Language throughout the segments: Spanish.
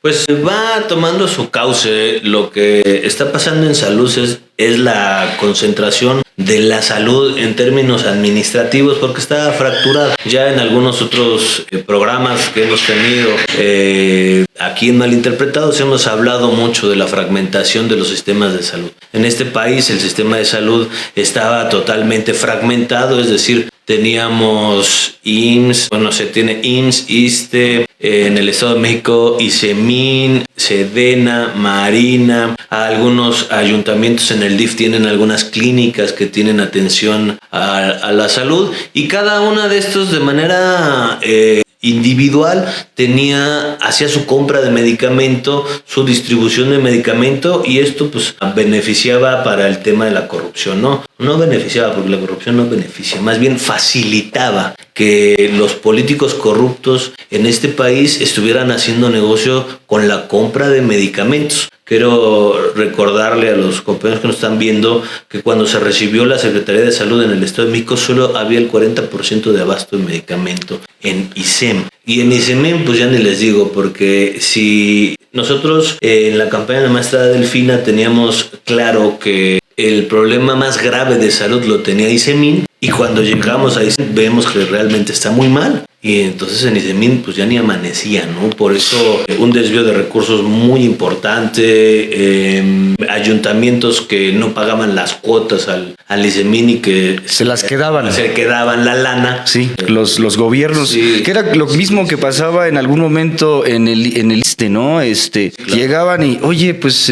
Pues va tomando su cauce. Lo que está pasando en salud es la concentración de la salud en términos administrativos, porque está fracturada. Ya en algunos otros programas que hemos tenido aquí en Malinterpretados hemos hablado mucho de la fragmentación de los sistemas de salud. En este país el sistema de salud estaba totalmente fragmentado, es decir, teníamos IMSS, se tiene IMSS, ISSSTE, en el Estado de México, ISEMIN, SEDENA, Marina. Algunos ayuntamientos en el DIF tienen algunas clínicas que tienen atención a la salud, y cada una de estos de manera individual hacía su compra de medicamento, su distribución de medicamento, y esto pues beneficiaba para el tema de la corrupción. No beneficiaba, porque la corrupción no beneficia, más bien facilitaba que los políticos corruptos en este país estuvieran haciendo negocio con la compra de medicamentos. Quiero recordarle a los compañeros que nos están viendo que cuando se recibió la Secretaría de Salud en el Estado de México solo había el 40% de abasto de medicamento en ISEM. Y en ISEMIN pues ya ni les digo, porque si nosotros en la campaña de la maestra Delfina teníamos claro que el problema más grave de salud lo tenía ISEMIN, y cuando llegamos a ISEM vemos que realmente está muy mal. Y entonces en ISEMIN pues ya ni amanecía, ¿no? Por eso un desvío de recursos muy importante, ayuntamientos que no pagaban las cuotas al ISEMIN y que se las quedaban. Se quedaban la lana. Sí, los gobiernos, sí. Que era lo mismo que pasaba en algún momento en el ISSSTE, ¿no? Claro. Llegaban y, oye, pues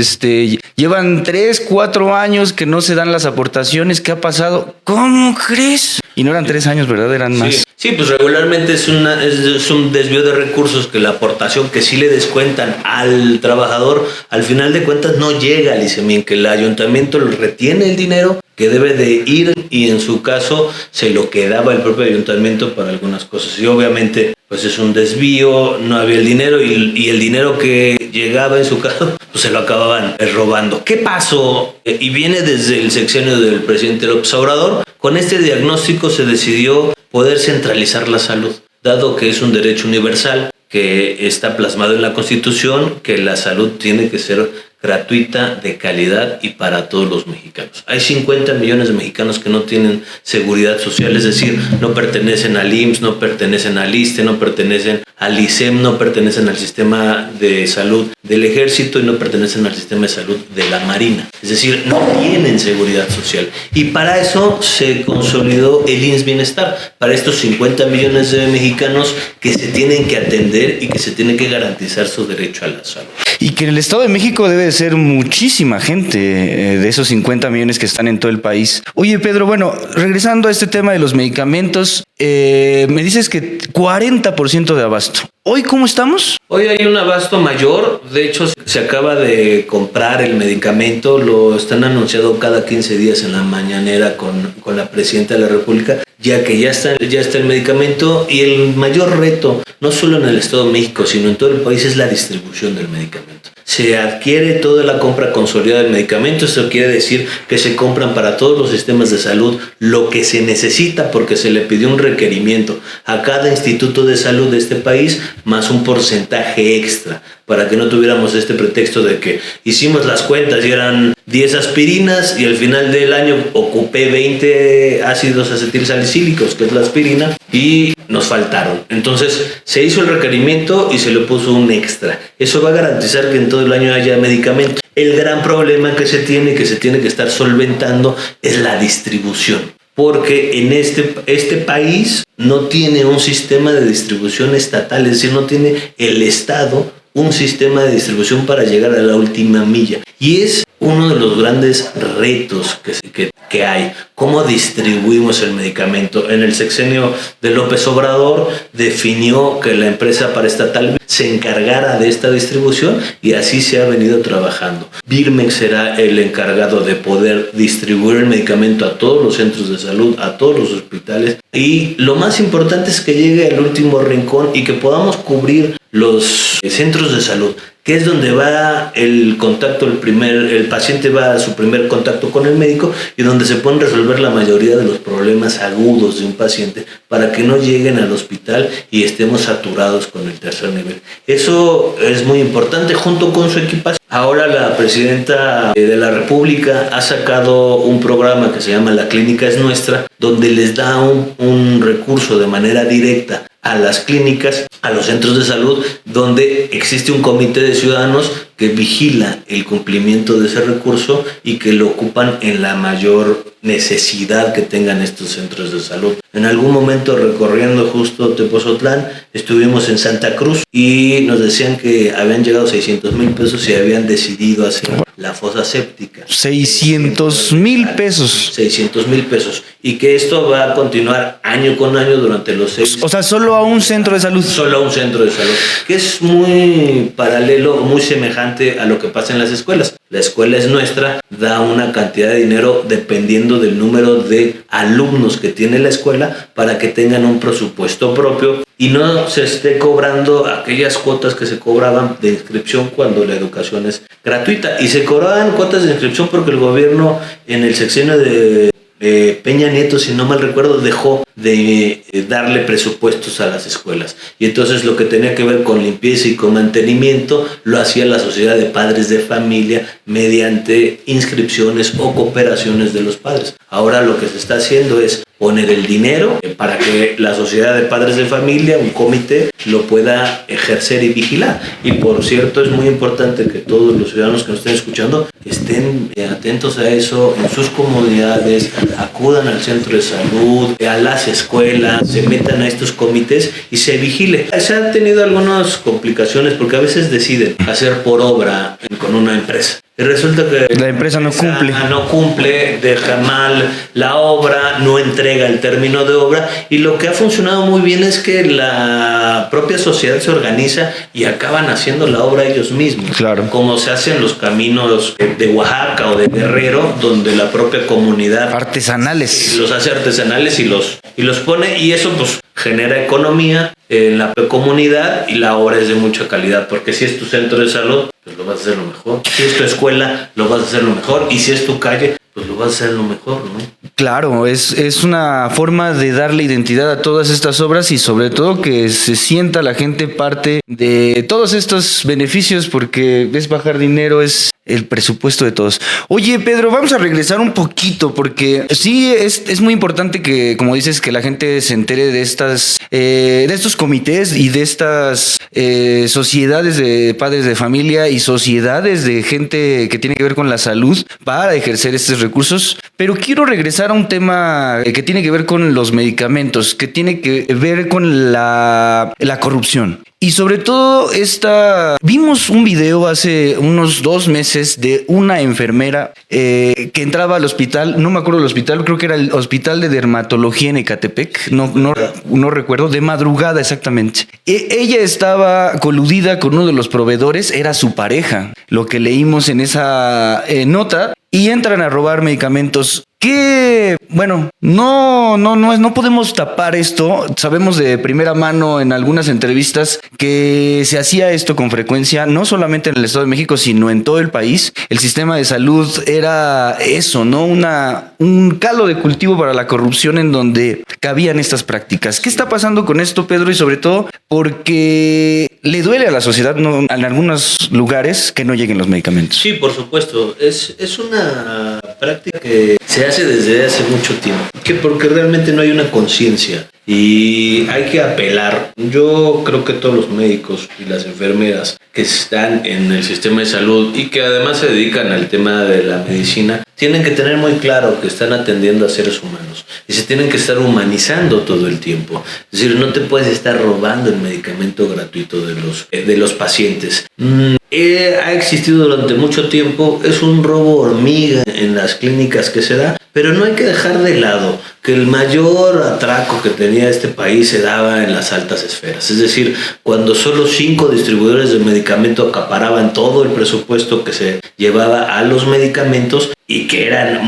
llevan 3-4 años que no se dan las aportaciones, ¿qué ha pasado? ¿Cómo crees? Y no eran 3 años, ¿verdad? Eran más. Sí, pues regularmente es un desvío de recursos, que la aportación que sí le descuentan al trabajador, al final de cuentas no llega al ISEMIN, que el ayuntamiento retiene el dinero que debe de ir, y en su caso se lo quedaba el propio ayuntamiento para algunas cosas. Y obviamente pues es un desvío, no había el dinero, y el dinero que llegaba en su caso pues se lo acababan robando. ¿Qué pasó? Y viene desde el sexenio del presidente López Obrador. Con este diagnóstico se decidió poder centralizar la salud, dado que es un derecho universal que está plasmado en la Constitución, que la salud tiene que ser gratuita, de calidad y para todos los mexicanos. Hay 50 millones de mexicanos que no tienen seguridad social, es decir, no pertenecen al IMSS, no pertenecen al ISSSTE, no pertenecen al ISEM, no pertenecen al sistema de salud del Ejército y no pertenecen al sistema de salud de la Marina. Es decir, no tienen seguridad social. Y para eso se consolidó el IMSS Bienestar, para estos 50 millones de mexicanos que se tienen que atender y que se tiene que garantizar su derecho a la salud. Y que en el Estado de México debe de ser muchísima gente, de esos 50 millones que están en todo el país. Oye, Pedro, bueno, regresando a este tema de los medicamentos, me dices que 40% de abasto. ¿Hoy cómo estamos? Hoy hay un abasto mayor. De hecho, se acaba de comprar el medicamento. Lo están anunciando cada 15 días en la mañanera con la presidenta de la República, ya que ya está el medicamento. Y el mayor reto, no solo en el Estado de México, sino en todo el país, es la distribución del medicamento. Se adquiere toda la compra consolidada del medicamento. Eso quiere decir que se compran para todos los sistemas de salud lo que se necesita, porque se le pidió un requerimiento a cada instituto de salud de este país, más un porcentaje extra, para que no tuviéramos este pretexto de que hicimos las cuentas y eran 10 aspirinas y al final del año ocupé 20 ácidos acetilsalicílicos, que es la aspirina, y nos faltaron. Entonces se hizo el requerimiento y se le puso un extra. Eso va a garantizar que en todo el año haya medicamentos. El gran problema que se tiene que estar solventando es la distribución, porque en este país no tiene un sistema de distribución estatal, es decir, no tiene el Estado un sistema de distribución para llegar a la última milla. Y es uno de los grandes retos que hay. ¿Cómo distribuimos el medicamento? En el sexenio de López Obrador definió que la empresa paraestatal se encargara de esta distribución, y así se ha venido trabajando. Birmex será el encargado de poder distribuir el medicamento a todos los centros de salud, a todos los hospitales, y lo más importante es que llegue al último rincón y que podamos cubrir los centros de salud, que es donde va el contacto, el paciente va a su primer contacto con el médico y donde se pueden resolver la mayoría de los problemas agudos de un paciente para que no lleguen al hospital y estemos saturados con el tercer nivel. Eso es muy importante, junto con su equipación. Ahora la presidenta de la República ha sacado un programa que se llama La Clínica es Nuestra, donde les da un recurso de manera directa a las clínicas, a los centros de salud, donde existe un comité de ciudadanos que vigila el cumplimiento de ese recurso y que lo ocupan en la mayor necesidad que tengan estos centros de salud. En algún momento, recorriendo justo Tepozotlán, estuvimos en Santa Cruz y nos decían que habían llegado 600,000 pesos y habían decidido hacer la fosa séptica. 600,000 pesos. 600,000 pesos. Y que esto va a continuar año con año durante los 6. O sea, solo a un centro de salud. Solo a un centro de salud. Que es muy paralelo, muy semejante a lo que pasa en las escuelas. La escuela es nuestra, da una cantidad de dinero dependiendo del número de alumnos que tiene la escuela para que tengan un presupuesto propio y no se esté cobrando aquellas cuotas que se cobraban de inscripción cuando la educación es gratuita. Y se cobraban cuotas de inscripción porque el gobierno en el sexenio de Peña Nieto, si no mal recuerdo, dejó de darle presupuestos a las escuelas y entonces lo que tenía que ver con limpieza y con mantenimiento lo hacía la sociedad de padres de familia mediante inscripciones o cooperaciones de los padres. Ahora lo que se está haciendo es poner el dinero para que la sociedad de padres de familia, un comité, lo pueda ejercer y vigilar. Y por cierto, es muy importante que todos los ciudadanos que nos estén escuchando estén atentos a eso en sus comunidades, acudan al centro de salud, a las escuelas, se metan a estos comités y se vigile. Se han tenido algunas complicaciones porque a veces deciden hacer por obra con una empresa. Y resulta que la empresa no cumple, deja mal la obra, no entrega el término de obra y lo que ha funcionado muy bien es que la propia sociedad se organiza y acaban haciendo la obra ellos mismos. Claro. Como se hacen los caminos de Oaxaca o de Guerrero, donde la propia comunidad artesanales los hace artesanales y los pone y eso pues genera economía en la comunidad y la obra es de mucha calidad porque si es tu centro de salud pues lo vas a hacer lo mejor, si es tu escuela lo vas a hacer lo mejor y si es tu calle pues lo vas a hacer lo mejor, ¿no? Claro, es una forma de darle identidad a todas estas obras y sobre todo que se sienta la gente parte de todos estos beneficios porque es bajar dinero, es el presupuesto de todos. Oye, Pedro, vamos a regresar un poquito porque sí es muy importante que, como dices, que la gente se entere de estos comités y de estas sociedades de padres de familia y sociedades de gente que tiene que ver con la salud para ejercer estos recursos. Pero quiero regresar a un tema que tiene que ver con los medicamentos, que tiene que ver con la corrupción. Y sobre todo vimos un video hace unos 2 meses de una enfermera que entraba al hospital, no me acuerdo del hospital, creo que era el Hospital de Dermatología en Ecatepec, no recuerdo, de madrugada exactamente. Ella estaba coludida con uno de los proveedores, era su pareja, lo que leímos en esa nota, y entran a robar medicamentos. Que, bueno, no podemos tapar esto. Sabemos de primera mano en algunas entrevistas que se hacía esto con frecuencia, no solamente en el Estado de México, sino en todo el país. El sistema de salud era eso, ¿no? Un caldo de cultivo para la corrupción en donde cabían estas prácticas. ¿Qué está pasando con esto, Pedro? Y sobre todo porque le duele a la sociedad, ¿no? En algunos lugares que no lleguen los medicamentos. Sí, por supuesto. Es una práctica que se hace desde hace mucho tiempo, porque realmente no hay una conciencia y hay que apelar. Yo creo que todos los médicos y las enfermeras que están en el sistema de salud y que además se dedican al tema de la medicina tienen que tener muy claro que están atendiendo a seres humanos y se tienen que estar humanizando todo el tiempo. Es decir, no te puedes estar robando el medicamento gratuito de los pacientes. Ha existido durante mucho tiempo, es un robo hormiga en las clínicas que se da, pero no hay que dejar de lado que el mayor atraco que tenía este país se daba en las altas esferas. Es decir, cuando solo 5 distribuidores de medicamento acaparaban todo el presupuesto que se llevaba a los medicamentos y que eran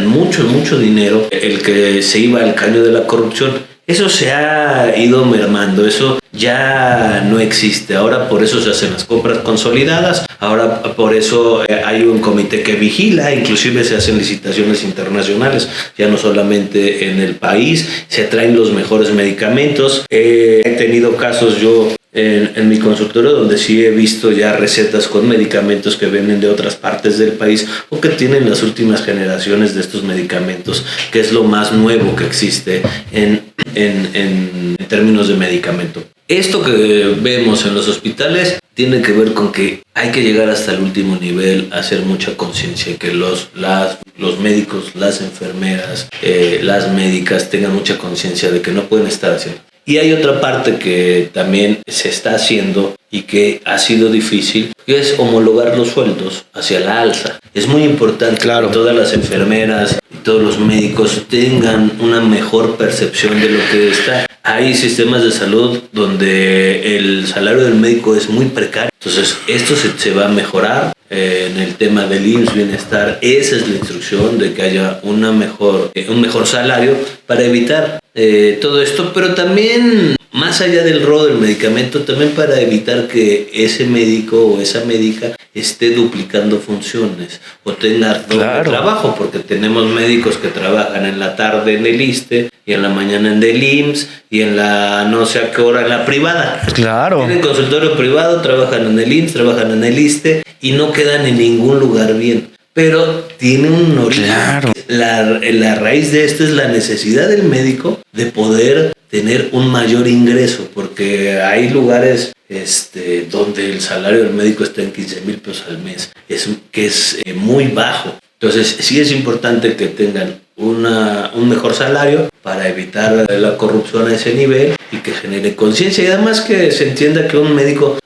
mucho dinero el que se iba al caño de la corrupción. Eso se ha ido mermando, eso ya no existe. Ahora por eso se hacen las compras consolidadas, ahora por eso hay un comité que vigila, inclusive se hacen licitaciones internacionales, ya no solamente en el país, se traen los mejores medicamentos. He tenido casos yo en mi consultorio donde sí he visto ya recetas con medicamentos que vienen de otras partes del país o que tienen las últimas generaciones de estos medicamentos, que es lo más nuevo que existe en términos de medicamento. Esto que vemos en los hospitales tiene que ver con que hay que llegar hasta el último nivel, hacer mucha conciencia, que los médicos, las enfermeras, las médicas tengan mucha conciencia de que no pueden estar haciendo. Y hay otra parte que también se está haciendo y que ha sido difícil, que es homologar los sueldos hacia la alza. Es muy importante que todas las enfermeras y todos los médicos tengan una mejor percepción de lo que está. Hay sistemas de salud donde el salario del médico es muy precario. Entonces, esto se va a mejorar. En el tema del IMSS Bienestar, esa es la instrucción de que haya un mejor salario para evitar todo esto, pero también más allá del robo del medicamento, también para evitar que ese médico o esa médica esté duplicando funciones o tenga doble trabajo, porque tenemos médicos que trabajan en la tarde en el ISSSTE y en la mañana en el IMSS y en la no sé a qué hora en la privada. Tienen consultorio privado, trabajan en el IMSS, trabajan en el ISSSTE y no quedan en ningún lugar bien. Pero tiene un origen. La raíz de esto es la necesidad del médico de poder tener un mayor ingreso, porque hay lugares donde el salario del médico está en 15,000 pesos al mes, que es muy bajo. Entonces sí es importante que tengan un mejor salario para evitar la corrupción a ese nivel y que genere conciencia, y además que se entienda que un médico,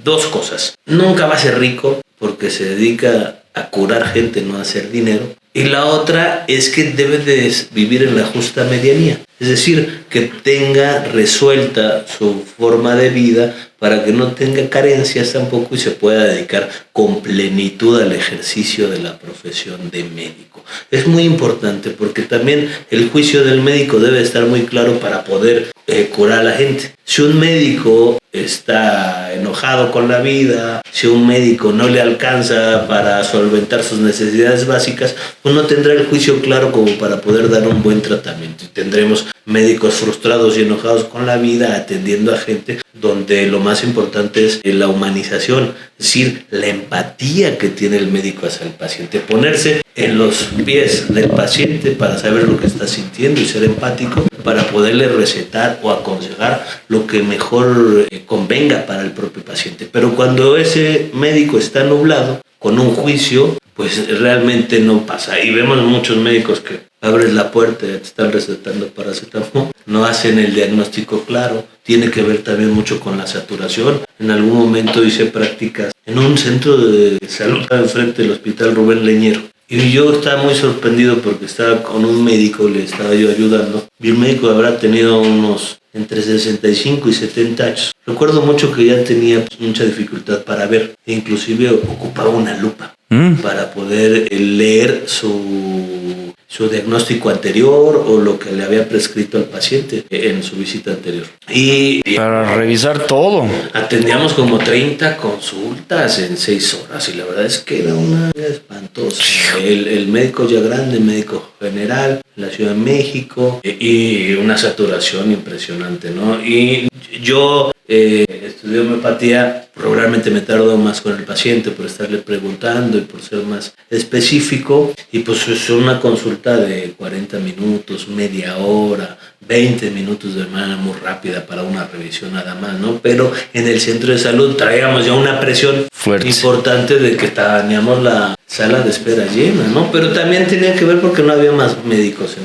dos cosas: nunca va a ser rico porque se dedica a curar gente, no a hacer dinero. Y la otra es que debe de vivir en la justa medianía. Es decir, que tenga resuelta su forma de vida para que no tenga carencias tampoco y se pueda dedicar con plenitud al ejercicio de la profesión de médico. Es muy importante porque también el juicio del médico debe estar muy claro para poder curar a la gente. Si un médico está enojado con la vida, si un médico no le alcanza para solventar sus necesidades básicas, pues no tendrá el juicio claro como para poder dar un buen tratamiento. Y tendremos médicos frustrados y enojados con la vida atendiendo a gente donde lo más importante es la humanización, es decir, la empatía que tiene el médico hacia el paciente, ponerse en los pies del paciente para saber lo que está sintiendo y ser empático para poderle recetar o aconsejar lo que mejor convenga para el propio paciente. Pero cuando ese médico está nublado con un juicio, pues realmente no pasa. Y vemos muchos médicos que abres la puerta y te están recetando paracetamol, no hacen el diagnóstico claro. Tiene que ver también mucho con la saturación. En algún momento hice prácticas en un centro de salud enfrente del Hospital Rubén Leñero. Y yo estaba muy sorprendido porque estaba con un médico, le estaba yo ayudando. Y el médico habrá tenido unos entre 65 y 70 años. Recuerdo mucho que ya tenía mucha dificultad para ver e inclusive ocupaba una lupa para poder leer su diagnóstico anterior o lo que le había prescrito al paciente en su visita anterior. Y para revisar todo. Atendíamos como 30 consultas en 6 horas y la verdad es que era una espantosa. El médico ya grande, médico general, en la Ciudad de México, y una saturación impresionante, ¿no? Y yo estudié homeopatía, probablemente me tardo más con el paciente por estarle preguntando y por ser más específico, y pues es una consulta de 40 minutos, media hora, 20 minutos de manera muy rápida para una revisión nada más, ¿no? Pero en el centro de salud traíamos ya una presión fuerte, importante de que teníamos la sala de espera llena, ¿no? Pero también tenía que ver porque no había más médicos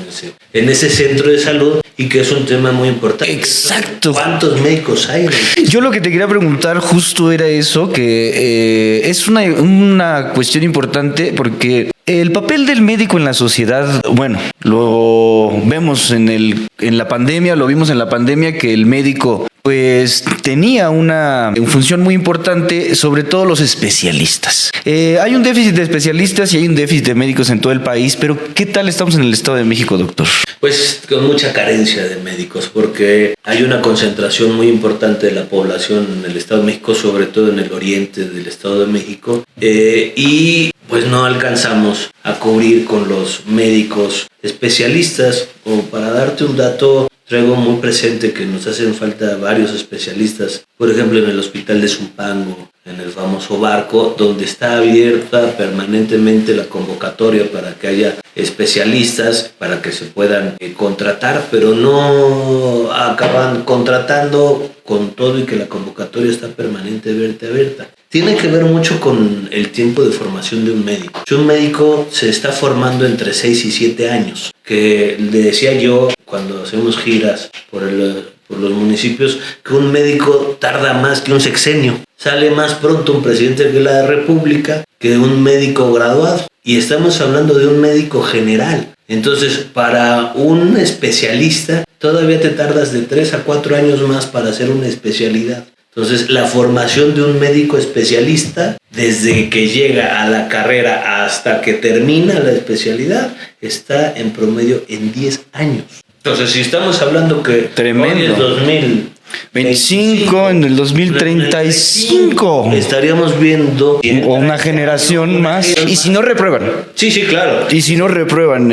en ese centro de salud, y que es un tema muy importante. Exacto. ¿Cuántos médicos hay? Yo lo que te quería preguntar justo era eso, que es una cuestión importante porque el papel del médico en la sociedad, bueno, lo vemos en la pandemia, lo vimos en la pandemia, que el médico pues tenía una función muy importante, sobre todo los especialistas. Hay un déficit de especialistas y hay un déficit de médicos en todo el país, pero ¿qué tal estamos en el Estado de México, doctor? Pues con mucha carencia de médicos, porque hay una concentración muy importante de la población en el Estado de México, sobre todo en el oriente del Estado de México, y pues no alcanzamos a cubrir con los médicos especialistas. O para darte un dato, traigo muy presente que nos hacen falta varios especialistas, por ejemplo en el hospital de Zumpango, en el famoso Barco, donde está abierta permanentemente la convocatoria para que haya especialistas, para que se puedan contratar, pero no acaban contratando con todo y que la convocatoria está permanentemente abierta. Tiene que ver mucho con el tiempo de formación de un médico. Un médico se está formando entre 6 y 7 años, que le decía yo cuando hacemos giras por los municipios, que un médico tarda más que un sexenio. Sale más pronto un presidente de la República que un médico graduado. Y estamos hablando de un médico general. Entonces, para un especialista, todavía te tardas de 3 a 4 años más para hacer una especialidad. Entonces, la formación de un médico especialista, desde que llega a la carrera hasta que termina la especialidad, está en promedio en 10 años. Entonces, si estamos hablando que tremendo. Hoy es 2025, en el 2035 estaríamos viendo o una generación más. Y si no reprueban. Sí, claro. Y si no reprueban,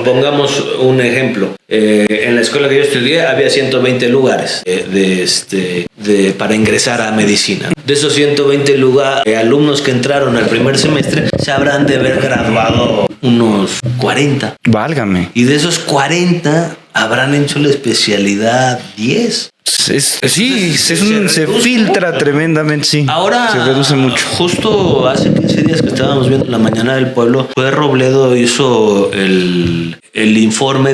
Pongamos un ejemplo. En la escuela que yo estudié había 120 lugares para ingresar a medicina. De esos 120 alumnos que entraron al primer semestre, se habrán de haber graduado unos 40. Válgame. Y de esos 40 habrán hecho la especialidad 10. Se filtra tremendamente, sí. Ahora se reduce mucho. Justo hace 15 días que estábamos viendo La Mañana del Pueblo, fue Robledo, hizo dio el informe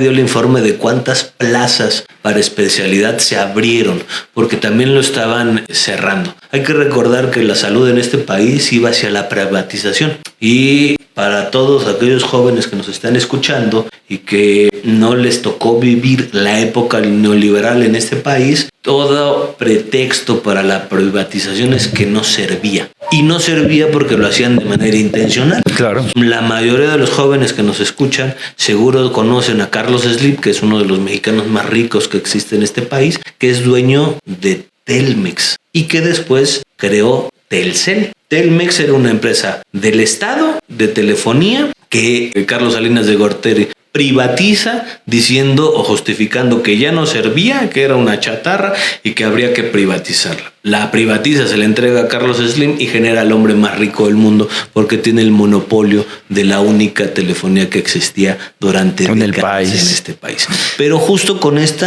de cuántas plazas para especialidad se abrieron, porque también lo estaban cerrando. Hay que recordar que la salud en este país iba hacia la privatización, y para todos aquellos jóvenes que nos están escuchando y que no les tocó vivir la época neoliberal en este país, todo pretexto para la privatización es que no servía. Y no servía porque lo hacían de manera intencional. Claro. La mayoría de los jóvenes que nos escuchan seguro conocen a Carlos Slim, que es uno de los mexicanos más ricos que existe en este país, que es dueño de Telmex y que después creó Telcel. Telmex era una empresa del Estado de telefonía que Carlos Salinas de Gortari privatiza, diciendo o justificando que ya no servía, que era una chatarra y que habría que privatizarla. La privatiza, se le entrega a Carlos Slim y genera al hombre más rico del mundo porque tiene el monopolio de la única telefonía que existía durante décadas en este país. Pero justo con este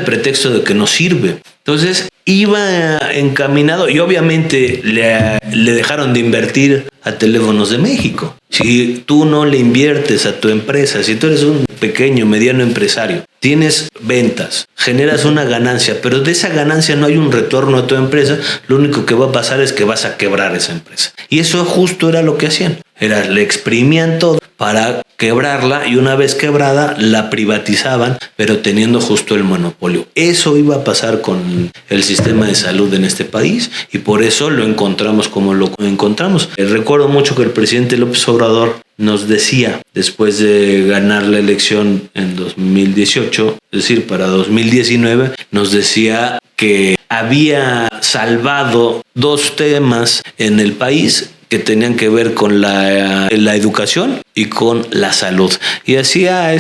pretexto de que no sirve. Entonces iba encaminado y obviamente le dejaron de invertir a Teléfonos de México. Si tú no le inviertes a tu empresa, si tú eres un pequeño, mediano empresario, tienes ventas, generas una ganancia, pero de esa ganancia no hay un retorno a tu empresa, lo único que va a pasar es que vas a quebrar esa empresa. Y eso justo era lo que hacían. Le exprimían todo para quebrarla y una vez quebrada la privatizaban, pero teniendo justo el monopolio. Eso iba a pasar con el sistema de salud en este país y por eso lo encontramos como lo encontramos. Recuerdo mucho que el presidente López Obrador nos decía, después de ganar la elección en 2018, es decir, para 2019, nos decía que había salvado 2 temas en el país que tenían que ver con la educación y con la salud. Y hacía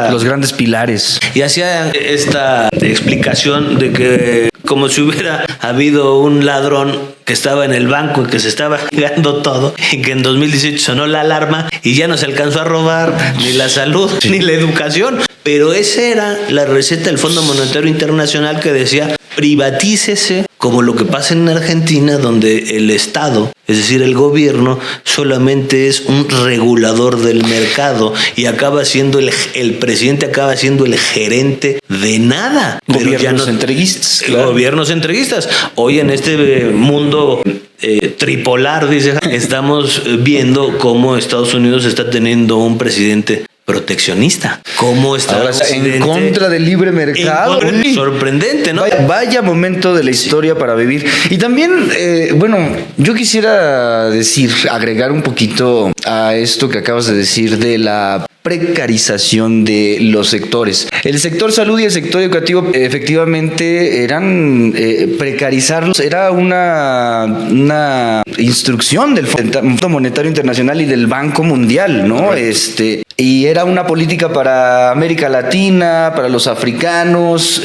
los grandes pilares. Y hacía esta explicación de que como si hubiera habido un ladrón que estaba en el banco y que se estaba llevando todo, y que en 2018 sonó la alarma y ya no se alcanzó a robar ni la salud ni la educación. Pero esa era la receta del Fondo Monetario Internacional, que decía: privatícese, como lo que pasa en Argentina, donde el Estado, es decir, el gobierno, solamente es un regulador del mercado y acaba siendo el presidente acaba siendo el gerente de nada. Gobiernos entreguistas. Claro. Gobiernos entreguistas. Hoy en este mundo tripolar, dice, estamos viendo cómo Estados Unidos está teniendo un presidente proteccionista. ¿Cómo está ahora en contra del libre mercado? Sorprendente, ¿no? Vaya momento de la historia para vivir. Y también, yo quisiera agregar un poquito a esto que acabas de decir de la precarización de los sectores. El sector salud y el sector educativo efectivamente eran precarizarlos, era una instrucción del Fondo Monetario Internacional y del Banco Mundial, ¿no? Y era una política para América Latina, para los africanos,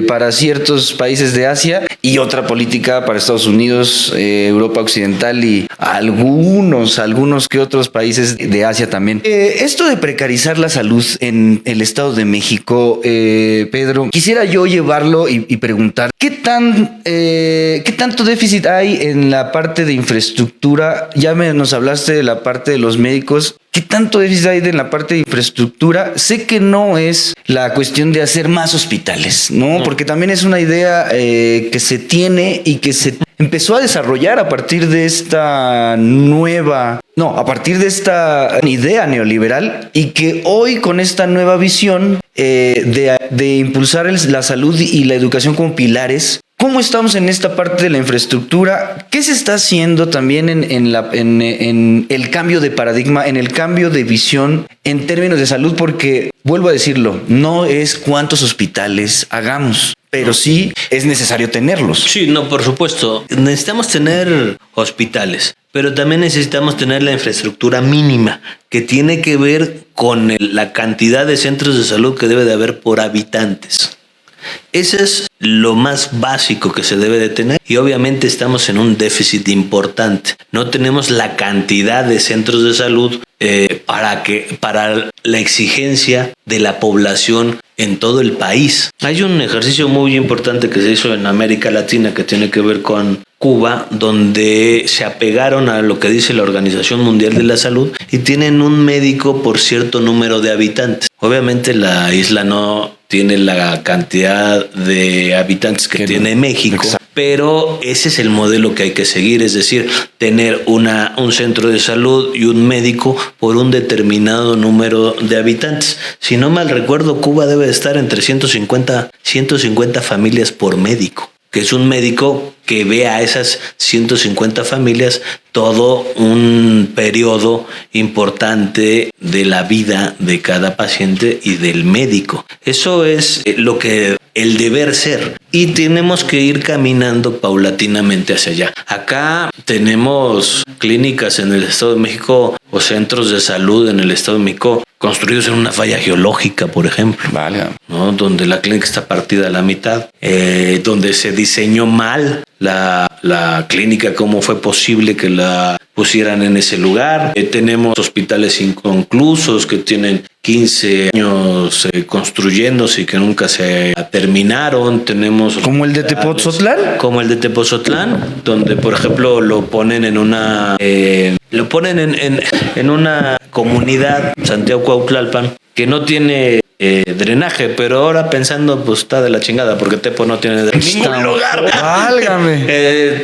para ciertos países de Asia, y otra política para Estados Unidos, Europa Occidental y algunos que otros países de Asia también. Esto de precarizar la salud en el Estado de México, Pedro, quisiera yo llevarlo y preguntar, ¿qué tanto déficit hay en la parte de infraestructura? Ya nos hablaste de la parte de los médicos. ¿Qué tanto déficit hay en la parte de infraestructura? Sé que no es la cuestión de hacer más hospitales, ¿no? Porque también es una idea que se tiene y que se empezó a desarrollar a partir de esta idea neoliberal, y que hoy con esta nueva visión de impulsar la salud y la educación como pilares. ¿Cómo estamos en esta parte de la infraestructura? ¿Qué se está haciendo también en el cambio de paradigma, en el cambio de visión en términos de salud? Porque, vuelvo a decirlo, no es cuántos hospitales hagamos, pero sí es necesario tenerlos. Sí, no, por supuesto. Necesitamos tener hospitales, pero también necesitamos tener la infraestructura mínima, que tiene que ver con la cantidad de centros de salud que debe de haber por habitantes. Ese es lo más básico que se debe de tener, y obviamente estamos en un déficit importante. No tenemos la cantidad de centros de salud para la exigencia de la población en todo el país. Hay un ejercicio muy importante que se hizo en América Latina que tiene que ver con Cuba, donde se apegaron a lo que dice la Organización Mundial de la Salud y tienen un médico por cierto número de habitantes. Obviamente la isla no tiene la cantidad de habitantes que tiene México. Exacto. Pero ese es el modelo que hay que seguir, es decir, tener un centro de salud y un médico por un determinado número de habitantes. Si no mal recuerdo, Cuba debe de estar entre 150 familias por médico, que es un médico que ve a esas 150 familias todo un periodo importante de la vida de cada paciente y del médico. Eso es el deber ser, y tenemos que ir caminando paulatinamente hacia allá. Acá tenemos clínicas en el Estado de México o centros de salud en el Estado de México construidos en una falla geológica, por ejemplo, ¿no? Donde la clínica está partida a la mitad, donde se diseñó mal la clínica, cómo fue posible que la pusieran en ese lugar. Tenemos hospitales inconclusos que tienen 15 años construyéndose y que nunca se terminaron. Tenemos ¿como el de Tepoztlán? Como el de Tepoztlán, donde por ejemplo lo ponen en una comunidad, Santiago Cuautlalpan, que no tiene drenaje, pero ahora pensando, pues está de la chingada, porque Tepo no tiene drenaje en ningún lugar. Válgame.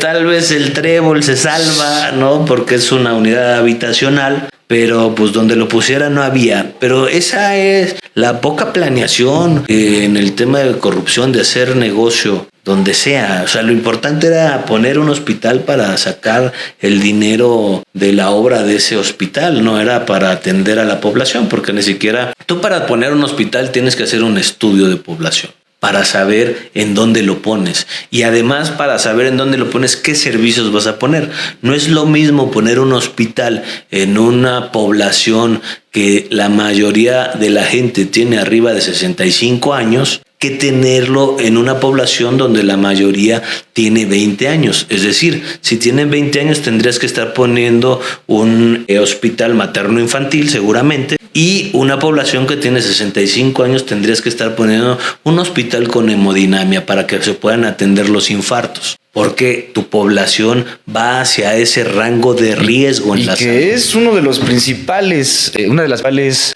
Tal vez el Trébol se salva, ¿no? Porque es una unidad habitacional, pero pues donde lo pusiera no había. Pero esa es la poca planeación en el tema de corrupción, de hacer negocio donde sea. O sea, lo importante era poner un hospital para sacar el dinero de la obra de ese hospital, no era para atender a la población, porque ni siquiera tú, para poner un hospital tienes que hacer un estudio de población para saber en dónde lo pones, y además para saber en dónde lo pones, qué servicios vas a poner. No es lo mismo poner un hospital en una población que la mayoría de la gente tiene arriba de 65 años que tenerlo en una población donde la mayoría tiene 20 años. Es decir, si tienen 20 años tendrías que estar poniendo un hospital materno-infantil seguramente, y una población que tiene 65 años tendrías que estar poniendo un hospital con hemodinamia para que se puedan atender los infartos, porque tu población va hacia ese rango de riesgo en la salud. Y que es una de las principales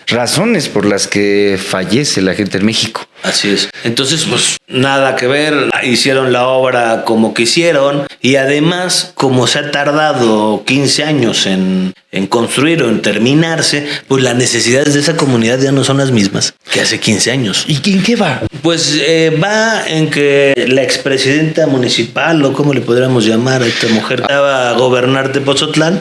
razones por las que fallece la gente en México. Así es. Entonces, pues nada que ver, hicieron la obra como quisieron y además, como se ha tardado 15 años en construir o en terminarse, pues las necesidades de esa comunidad ya no son las mismas que hace 15 años. ¿Y en qué va? Pues va en que la expresidenta municipal, o como le podríamos llamar a esta mujer que estaba a gobernar Tepozotlán,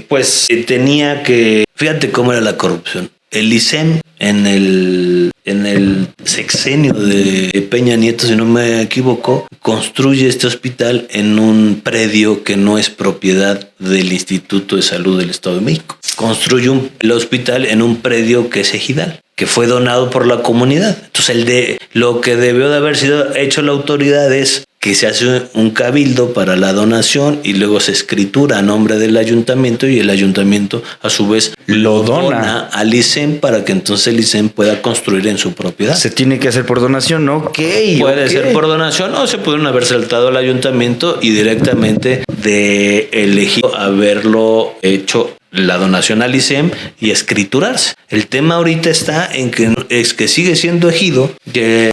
pues tenía que... Fíjate cómo era la corrupción. El ISEM en el sexenio de Peña Nieto, si no me equivoco, construye este hospital en un predio que no es propiedad del Instituto de Salud del Estado de México. Construye el hospital en un predio que es ejidal, que fue donado por la comunidad. Entonces lo que debió de haber sido hecho la autoridad es que se hace un cabildo para la donación y luego se escritura a nombre del ayuntamiento y el ayuntamiento a su vez lo dona al ISEM para que entonces el ISEM pueda construir en su propiedad. Se tiene que hacer por donación, ¿no? Puede ser por donación o se pudieron haber saltado al ayuntamiento y directamente de elegir haberlo hecho la donación al ISEM y escriturarse. El tema ahorita está en que sigue siendo ejido, que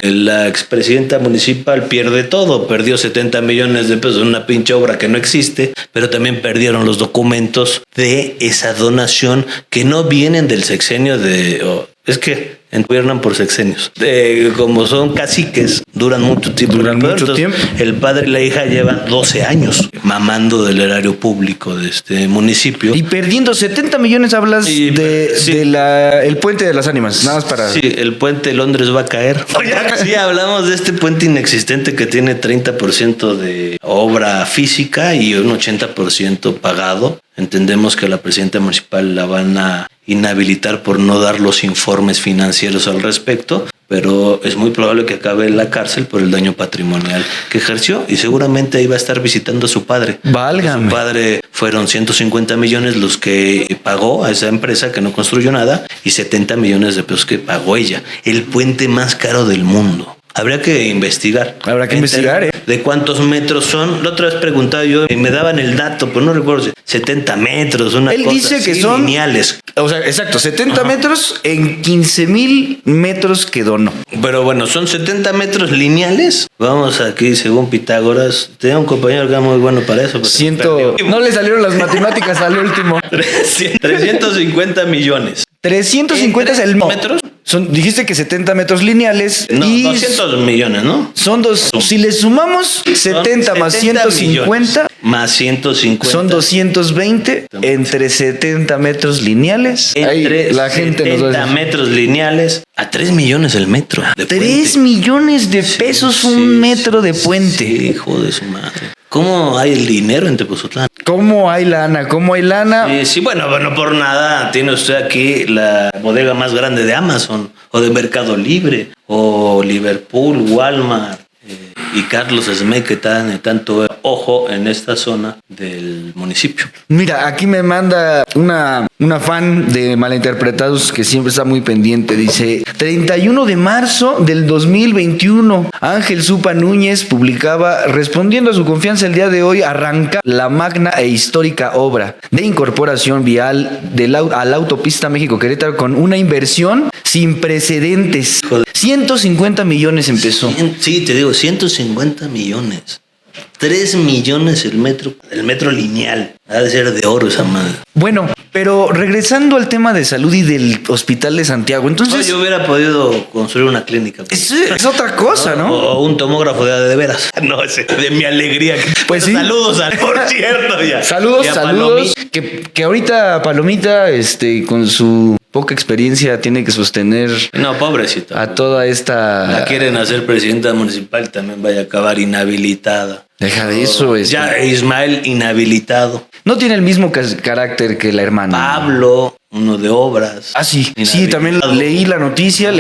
la expresidenta municipal pierde todo, perdió 70 millones de pesos en una pinche obra que no existe, pero también perdieron los documentos de esa donación que no vienen del sexenio es que gobiernan por sexenios. Como son caciques, duran mucho tiempo. El padre y la hija llevan 12 años mamando del erario público de este municipio. Y perdiendo 70 millones hablas el puente de las ánimas, nada más para... Sí, el puente de Londres va a caer. Sí, hablamos de este puente inexistente que tiene 30% de obra física y un 80% pagado. Entendemos que la presidenta municipal la van a inhabilitar por no dar los informes financieros al respecto, pero es muy probable que acabe en la cárcel por el daño patrimonial que ejerció y seguramente ahí va a estar visitando a su padre. Válgame. Su padre fueron 150 millones los que pagó a esa empresa que no construyó nada y 70 millones de pesos que pagó ella. El puente más caro del mundo. Habría que investigar. ¿De cuántos metros son? La otra vez preguntaba yo y me daban el dato, pero no recuerdo. 70 metros, Él dice que son lineales. O sea, exacto, 70 metros en 15,000 metros que donó. Pero bueno, son 70 metros lineales. Vamos aquí, según Pitágoras. Tenía un compañero que era muy bueno para eso. No le salieron las matemáticas al último. 350 millones. 350 es el metros. Dijiste que 70 metros lineales. No, y 200 millones, ¿no? Son dos. Si le sumamos 70 más 150. Más 150. Son 220 entre 70 metros lineales. Entre la gente 70 metros lineales a 3 millones el metro. 3 millones de pesos un metro de puente. Sí, hijo de su madre. ¿Cómo hay el dinero en Tepozotlán? ¿Cómo hay lana? Sí, bueno, por nada. Tiene usted aquí la bodega más grande de Amazon, o de Mercado Libre, o Liverpool, Walmart, y Carlos Smed, que tanto ojo en esta zona del municipio. Mira, aquí me manda una fan de Malinterpretados que siempre está muy pendiente. Dice, 31 de marzo del 2021, Ángel Zupa Núñez publicaba, respondiendo a su confianza el día de hoy, arranca la magna e histórica obra de incorporación vial a la autopista México-Querétaro con una inversión sin precedentes. 150 millones empezó. Sí, te digo, 150 millones. 3 millones el metro lineal. Ha de ser de oro esa madre. Bueno, pero regresando al tema de salud y del Hospital de Santiago, entonces... yo hubiera podido construir una clínica. Es otra cosa, ¿no? O un tomógrafo de veras. No, de mi alegría. Pues sí. Saludos, por cierto. Ya. Saludos. Que ahorita Palomita, con su poca experiencia, tiene que sostener... No, pobrecita. A toda esta... La quieren hacer presidenta municipal, también vaya a acabar inhabilitada. Deja de eso. Ya Ismael inhabilitado. No tiene el mismo carácter que la hermana. Pablo, uno de obras. Ah, sí. Sí, también leí la noticia.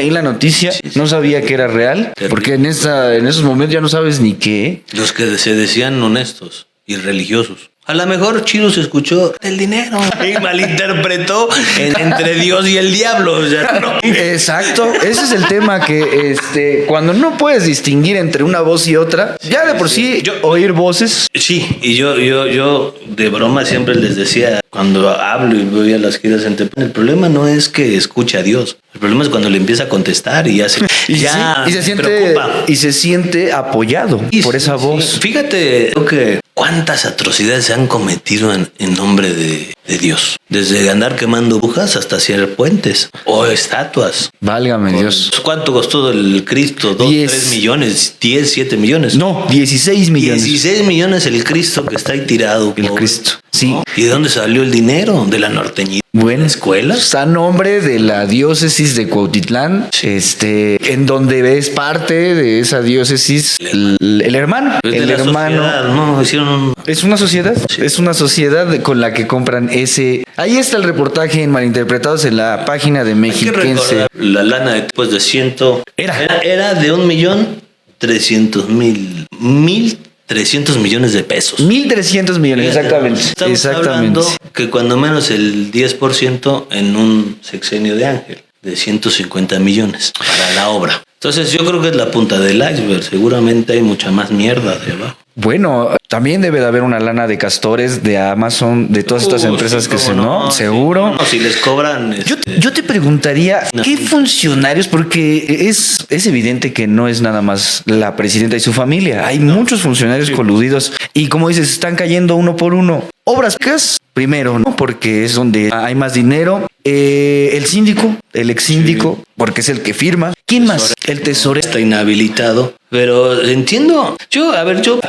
Sí. No sabía que era real. Terrible. Porque en esos momentos ya no sabes ni qué. Los que se decían honestos. y religiosos. A lo mejor Chiro se escuchó el dinero y malinterpretó entre Dios y el diablo. O sea, no. Exacto, ese es el tema que cuando no puedes distinguir entre una voz y otra, ya de por sí oír voces. Sí, y yo de broma siempre les decía, cuando hablo y voy a las giras en Teppan, el problema no es que escuche a Dios, el problema es cuando le empieza a contestar y se preocupa. Y se siente apoyado por esa voz. Fíjate, creo que cuántas atrocidades se han cometido en nombre de Dios. Desde andar quemando brujas hasta hacer puentes o estatuas. Válgame Dios. ¿Cuánto costó el Cristo? 2, 3 millones, 10, 7 millones. No, 16 millones. 16 millones el Cristo que está ahí tirado. El Cristo, sí. ¿No? ¿Y de dónde salió el dinero? De la norteñita. Buena escuela. A nombre de la diócesis de Cuautitlán, en donde es parte de esa diócesis el hermano. El hermano. Sociedad, ¿no? ¿Es una sociedad? Sí. Es una sociedad con la que compran ese. Ahí está el reportaje en Malinterpretados en la página de Mexiquense. La lana después de 100. Era de 1.300.000 millones de pesos. 1.300 millones, exactamente. Estamos hablando que cuando menos el 10% en un sexenio de Ángel, de 150 millones para la obra. Entonces yo creo que es la punta del iceberg. Seguramente hay mucha más mierda de abajo. Bueno, también debe de haber una lana de Castores, de Amazon, de todas estas empresas sí, que no, seguro. No, si les cobran. Yo te preguntaría, ¿qué funcionarios? Porque es evidente que no es nada más la presidenta y su familia. Hay muchos funcionarios coludidos y, como dices, están cayendo uno por uno. Obras públicas, primero, ¿no? Porque es donde hay más dinero. El síndico, el ex síndico, porque es el que firma. ¿Quién más? El tesorero. Está inhabilitado. Pero entiendo. Yo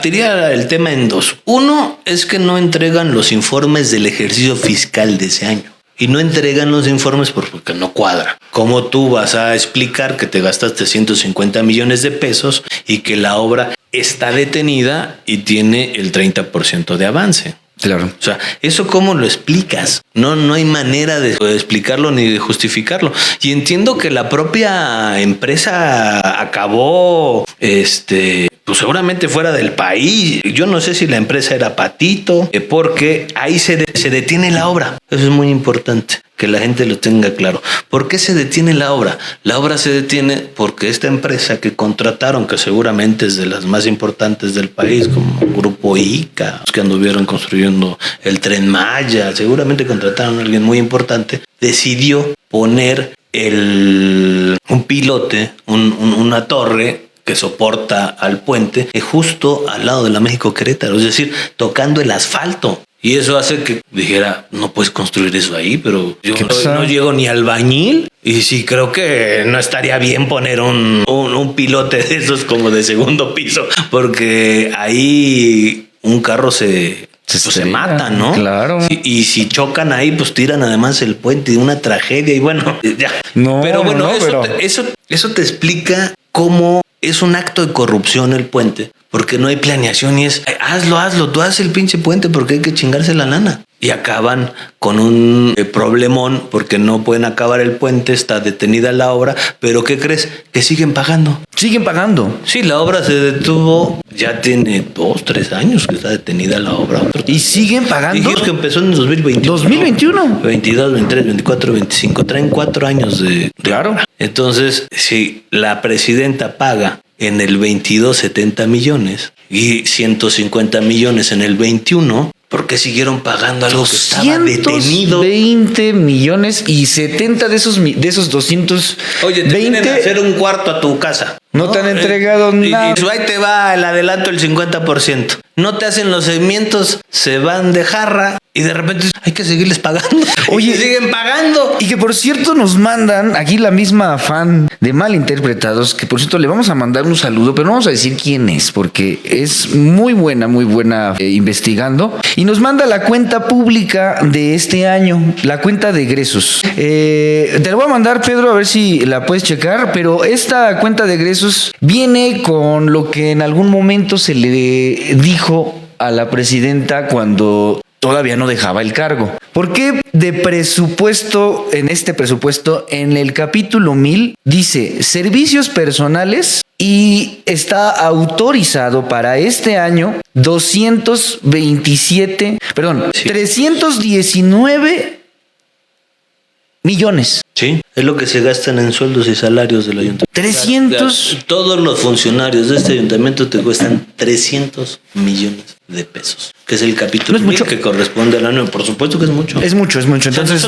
diría el tema en dos. Uno es que no entregan los informes del ejercicio fiscal de ese año. Y no entregan los informes porque no cuadra. ¿Cómo tú vas a explicar que te gastaste 150 millones de pesos y que la obra está detenida y tiene el 30% de avance? Claro. O sea, ¿eso cómo lo explicas? No hay manera de explicarlo ni de justificarlo. Y entiendo que la propia empresa acabó, pues seguramente fuera del país. Yo no sé si la empresa era Patito, porque ahí se detiene la obra. Eso es muy importante, que la gente lo tenga claro. ¿Por qué se detiene la obra? La obra se detiene porque esta empresa que contrataron, que seguramente es de las más importantes del país, como Grupo ICA, que anduvieron construyendo el Tren Maya, seguramente contrataron a alguien muy importante, decidió poner un pilote, una torre que soporta al puente, justo al lado de la México Querétaro, es decir, tocando el asfalto. Y eso hace que dijera, no puedes construir eso ahí, pero yo no llego ni albañil. Y sí, creo que no estaría bien poner un pilote de esos como de segundo piso, porque ahí un carro se mata, ¿no? Claro. Y si chocan ahí, pues tiran además el puente, una tragedia y bueno, ya. Pero bueno, eso te explica cómo es un acto de corrupción el puente, porque no hay planeación y es, hazlo, tú haces el pinche puente porque hay que chingarse la lana. Y acaban con un problemón porque no pueden acabar el puente, está detenida la obra, pero ¿qué crees? Que siguen pagando. ¿Siguen pagando? Sí, la obra se detuvo, ya tiene 2, 3 años que está detenida la obra. ¿Y siguen pagando? Dijimos que empezó en 2021. 2021. 22, 23, 24, 25, traen 4 años de Claro. Entonces, si la presidenta paga en el 22 70 millones y 150 millones en el 21, ¿por qué siguieron pagando algo que estaba detenido? 20 millones y 70 de esos 200. Oye, te vienen a hacer un cuarto a tu casa. No te han entregado nada. Y ahí te va el adelanto del 50%. No te hacen los seguimientos, se van de jarra y de repente hay que seguirles pagando. Oye, siguen pagando. Y que por cierto nos mandan aquí la misma fan de Malinterpretados, que por cierto le vamos a mandar un saludo, pero no vamos a decir quién es, porque es muy buena investigando. Y nos manda la cuenta pública de este año, la cuenta de egresos. Te la voy a mandar, Pedro, a ver si la puedes checar, pero esta cuenta de egresos viene con lo que en algún momento se le dijo a la presidenta cuando todavía no dejaba el cargo. ¿Por qué de presupuesto, en este presupuesto, en el capítulo 1000, dice servicios personales y está autorizado para este año 319 millones. Sí, es lo que se gastan en sueldos y salarios del ayuntamiento. 300. Todos los funcionarios de este ayuntamiento te cuestan 300 millones de pesos, que es el capítulo que corresponde al año. Por supuesto que es mucho. Es mucho. Entonces,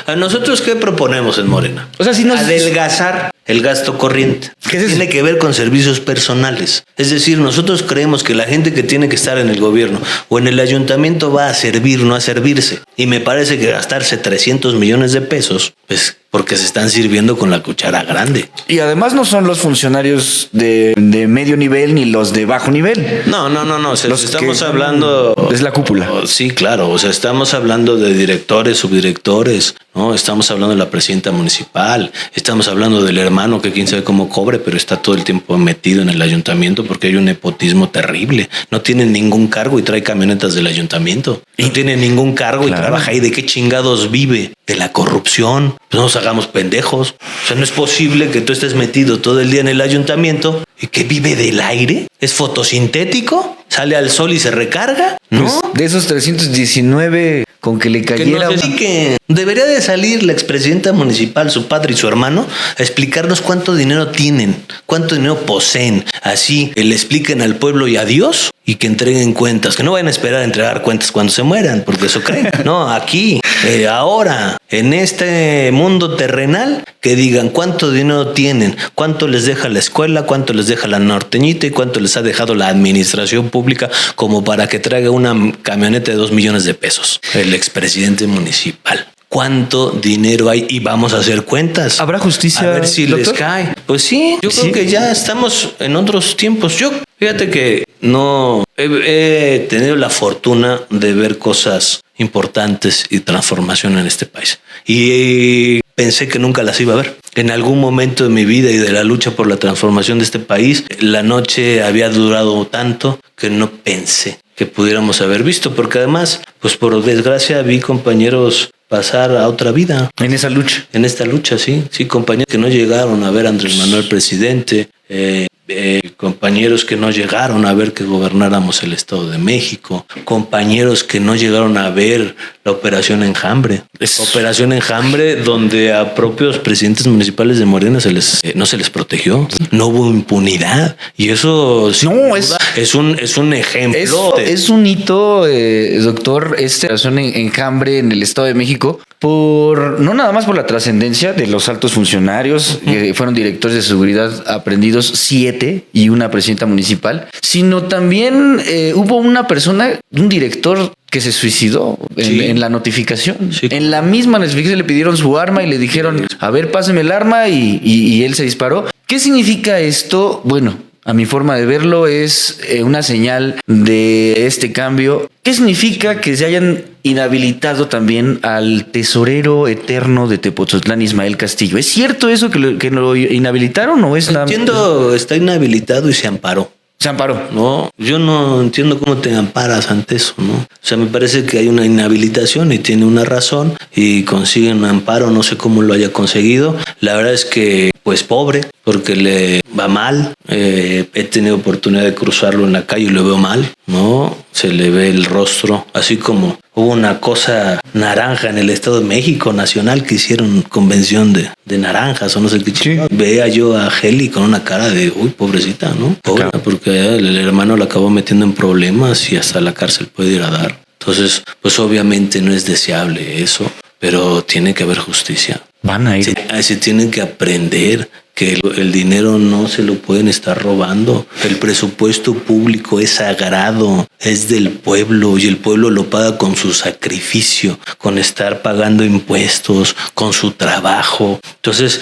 ¿a nosotros qué proponemos en Morena? O sea, si nos... adelgazar el gasto corriente. ¿Qué es eso? Tiene que ver con servicios personales. Es decir, nosotros creemos que la gente que tiene que estar en el gobierno o en el ayuntamiento va a servir, no a servirse. Y me parece que gastarse 300 millones de pesos, pues porque se están sirviendo con la cuchara grande. Y además no son los funcionarios de medio nivel ni los de bajo nivel. No. Estamos hablando... Es la cúpula. Sí, claro. O sea, estamos hablando de directores, subdirectores, ¿no? Estamos hablando de la presidenta municipal. Estamos hablando del hermano que quién sabe cómo cobre, pero está todo el tiempo metido en el ayuntamiento porque hay un nepotismo terrible. No tiene ningún cargo y trae camionetas del ayuntamiento. No tiene ningún cargo y trabaja ahí. ¿De qué chingados vive? De la corrupción. Pues no nos hagamos pendejos. O sea, no es posible que tú estés metido todo el día en el ayuntamiento y que vive del aire. ¿Es fotosintético? ¿Sale al sol y se recarga? ¿No? Pues de esos 319 con que le cayera... Que debería de salir la expresidenta municipal, su padre y su hermano, a explicarnos cuánto dinero tienen, cuánto dinero poseen. Así le expliquen al pueblo y a Dios y que entreguen cuentas. Que no vayan a esperar a entregar cuentas cuando se mueran, porque eso creen. No, aquí, ahora, en este mundo terrenal, que digan cuánto dinero tienen, cuánto les deja la escuela, cuánto les deja la norteñita y cuánto les ha dejado la administración pública como para que traiga una camioneta de 2 millones de pesos. El expresidente municipal. ¿Cuánto dinero hay? Y vamos a hacer cuentas. ¿Habrá justicia? A ver si les cae. Pues sí, yo creo que ya estamos en otros tiempos. Fíjate que no he tenido la fortuna de ver cosas importantes y transformación en este país. Y pensé que nunca las iba a ver. En algún momento de mi vida y de la lucha por la transformación de este país, la noche había durado tanto que no pensé que pudiéramos haber visto, porque además, pues por desgracia vi compañeros pasar a otra vida. En esa lucha. En esta lucha, sí. Sí, compañeros que no llegaron a ver a Andrés Manuel presidente, compañeros que no llegaron a ver que gobernáramos el Estado de México, compañeros que no llegaron a ver la Operación Enjambre. Operación Enjambre donde a propios presidentes municipales de Morena no se les protegió, no hubo impunidad y eso no es un ejemplo. Es un hito, doctor, esta Operación Enjambre en el Estado de México, no nada más por la trascendencia de los altos funcionarios, que fueron directores de seguridad aprendidos 7 y una presidenta municipal, sino también hubo una persona, un director que se suicidó en la notificación. Sí. En la misma notificación le pidieron su arma y le dijeron, a ver, páseme el arma y él se disparó. ¿Qué significa esto? Bueno, a mi forma de verlo es una señal de este cambio. ¿Qué significa que se hayan inhabilitado también al tesorero eterno de Tepoztlán, Ismael Castillo? ¿Es cierto eso que lo inhabilitaron o es nada? Entiendo, está inhabilitado y se amparó. Se amparó. No, yo no entiendo cómo te amparas ante eso, ¿no? O sea, me parece que hay una inhabilitación y tiene una razón y consigue un amparo, no sé cómo lo haya conseguido. La verdad es que, pues pobre, porque le va mal. He tenido oportunidad de cruzarlo en la calle y lo veo mal, ¿no? Se le ve el rostro, así como hubo una cosa naranja en el Estado de México nacional que hicieron convención de naranjas o no sé qué chido. Sí. Veía yo a Heli con una cara de, uy, pobrecita, ¿no? Pobre, porque el hermano la acabó metiendo en problemas y hasta la cárcel puede ir a dar. Entonces, pues obviamente no es deseable eso, pero tiene que haber justicia. Van a ir. Se tienen que aprender que el dinero no se lo pueden estar robando. El presupuesto público es sagrado, es del pueblo y el pueblo lo paga con su sacrificio, con estar pagando impuestos, con su trabajo. Entonces,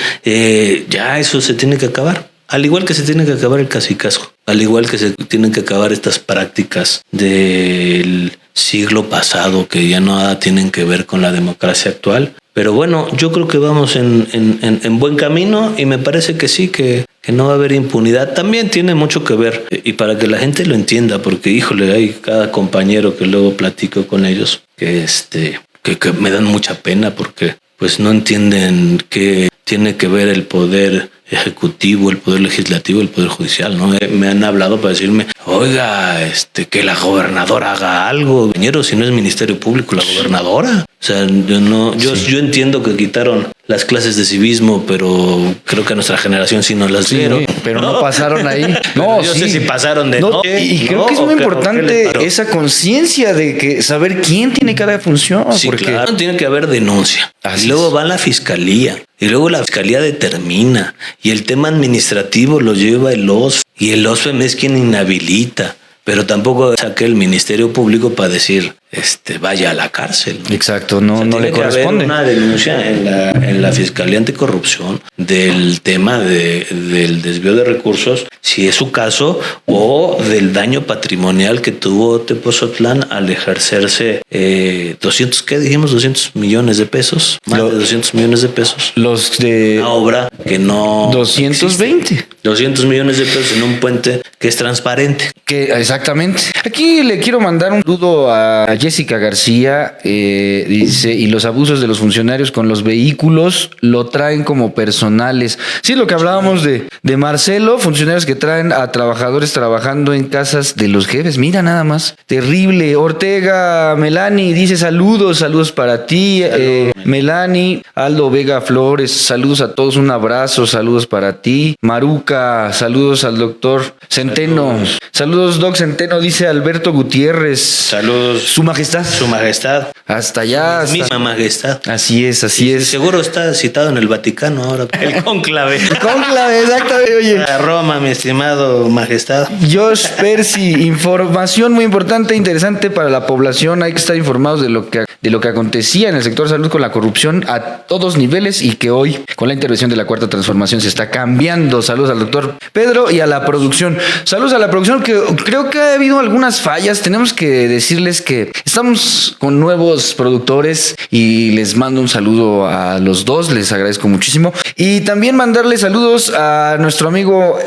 ya eso se tiene que acabar. Al igual que se tiene que acabar el cacicazgo, al igual que se tienen que acabar estas prácticas del siglo pasado que ya nada tienen que ver con la democracia actual. Pero bueno, yo creo que vamos en buen camino y me parece que sí, que no va a haber impunidad. También tiene mucho que ver, y para que la gente lo entienda, porque híjole, hay cada compañero que luego platico con ellos que me dan mucha pena porque pues no entienden que tiene que ver el poder ejecutivo, el poder legislativo, el poder judicial, ¿no? Me han hablado para decirme, oiga, que la gobernadora haga algo. Compañero, si no es Ministerio Público, la gobernadora. O sea, yo entiendo que quitaron las clases de civismo, pero creo que a nuestra generación sí nos las dieron. Pero no pasaron ahí. No, yo sé si pasaron de y creo que es muy importante esa conciencia de que saber quién tiene cada función. Sí, porque claro, tiene que haber denuncia. Así y luego es. va la fiscalía. Y luego la fiscalía determina. Y el tema administrativo lo lleva el OSFE. Y el OSFE es quien inhabilita. Pero tampoco saque el Ministerio Público para decir, vaya a la cárcel, ¿no? Exacto, no le corresponde. Haber una denuncia en la Fiscalía Anticorrupción del tema del desvío de recursos, si es su caso, o del daño patrimonial que tuvo Tepoztlán al ejercerse 200 millones de pesos, más de 200 millones de pesos. Los de Una obra que no 220. existe. 200 millones de pesos en un puente que es transparente. Exactamente. Aquí le quiero mandar un saludo a Jessica García. Dice, y los abusos de los funcionarios con los vehículos lo traen como personales. Sí, lo que hablábamos de Marcelo, funcionarios que traen a trabajadores trabajando en casas de los jefes. Mira nada más. Terrible. Ortega Melani dice saludos para ti. Melani, Aldo Vega Flores, saludos a todos, un abrazo, saludos para ti. Maruca, saludos al doctor Centeno. Saludos, Doc Centeno, dice Alberto Gutiérrez. Saludos. Su Majestad. Su Majestad. Hasta allá. Misma Majestad. Así es. Seguro está citado en el Vaticano ahora. El cónclave. Cónclave, exactamente, oye. A Roma, mi estimado Majestad. Josh Percy, información muy importante, interesante para la población. Hay que estar informados de lo que acontecía en el sector salud con la corrupción a todos niveles y que hoy, con la intervención de la Cuarta Transformación, se está cambiando. Saludos al doctor Pedro y a la producción. Saludos a la producción, que creo que ha habido algunas fallas. Tenemos que decirles que estamos con nuevos productores y les mando un saludo a los dos, les agradezco muchísimo. Y también mandarle saludos a nuestro amigo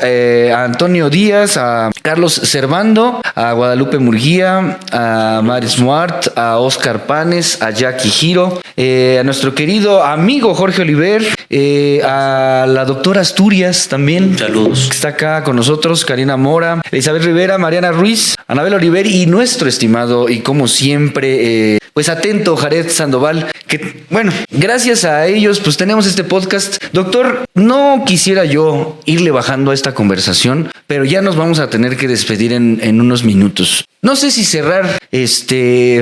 Antonio Díaz, a Carlos Servando, a Guadalupe Murguía, a Maris Muart, a Oscar Panes, a Jackie Giro, a nuestro querido amigo Jorge Oliver, a la doctora Asturias también. Saludos. Que está acá con nosotros, Karina Mora, Elizabeth Rivera, Mariana Ruiz, Anabel Oliver y nuestro estimado y como siempre, pues atento Jared Sandoval, que bueno, gracias a ellos pues tenemos este podcast. Doctor, no quisiera yo irle bajando a esta conversación, pero ya nos vamos a tener que despedir en unos minutos. No sé si cerrar